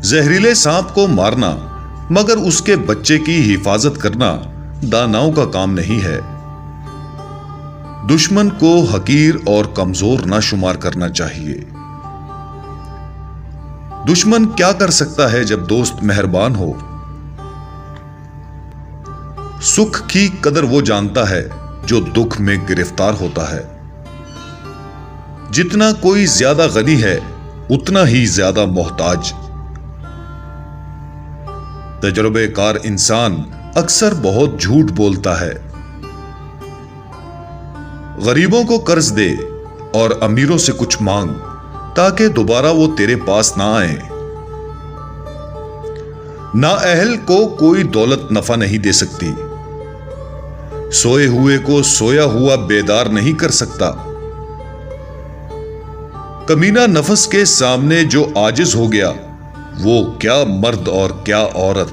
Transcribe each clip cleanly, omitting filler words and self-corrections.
زہریلے سانپ کو مارنا مگر اس کے بچے کی حفاظت کرنا داناؤں کا کام نہیں ہے۔ دشمن کو حقیر اور کمزور نہ شمار کرنا چاہیے۔ دشمن کیا کر سکتا ہے جب دوست مہربان ہو؟ سکھ کی قدر وہ جانتا ہے جو دکھ میں گرفتار ہوتا ہے۔ جتنا کوئی زیادہ غنی ہے اتنا ہی زیادہ محتاج۔ تجربے کار انسان اکثر بہت جھوٹ بولتا ہے۔ غریبوں کو قرض دے اور امیروں سے کچھ مانگ تاکہ دوبارہ وہ تیرے پاس نہ آئیں۔ نااہل کو کوئی دولت نفع نہیں دے سکتی۔ سوئے ہوئے کو سویا ہوا بیدار نہیں کر سکتا۔ کمینہ نفس کے سامنے جو عاجز ہو گیا وہ کیا مرد اور کیا عورت۔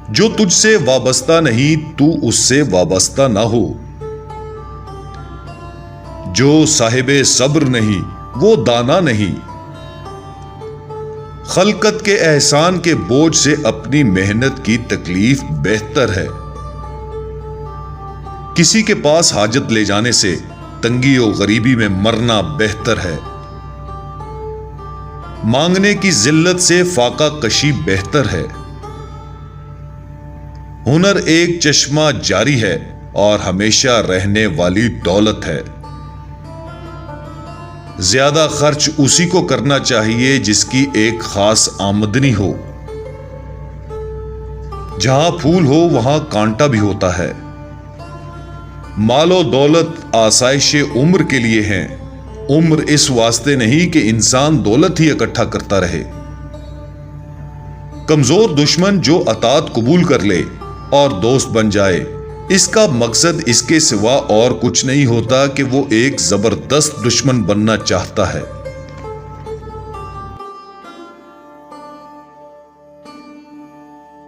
جو تجھ سے وابستہ نہیں تو اس سے وابستہ نہ ہو۔ جو صاحب صبر نہیں وہ دانا نہیں۔ خلقت کے احسان کے بوجھ سے اپنی محنت کی تکلیف بہتر ہے۔ کسی کے پاس حاجت لے جانے سے تنگی و غریبی میں مرنا بہتر ہے۔ مانگنے کی ذلت سے فاقہ کشی بہتر ہے۔ ہنر ایک چشمہ جاری ہے اور ہمیشہ رہنے والی دولت ہے۔ زیادہ خرچ اسی کو کرنا چاہیے جس کی ایک خاص آمدنی ہو۔ جہاں پھول ہو وہاں کانٹا بھی ہوتا ہے۔ مال و دولت آسائش عمر کے لیے ہیں، عمر اس واسطے نہیں کہ انسان دولت ہی اکٹھا کرتا رہے۔ کمزور دشمن جو اطاعت قبول کر لے اور دوست بن جائے، اس کا مقصد اس کے سوا اور کچھ نہیں ہوتا کہ وہ ایک زبردست دشمن بننا چاہتا ہے۔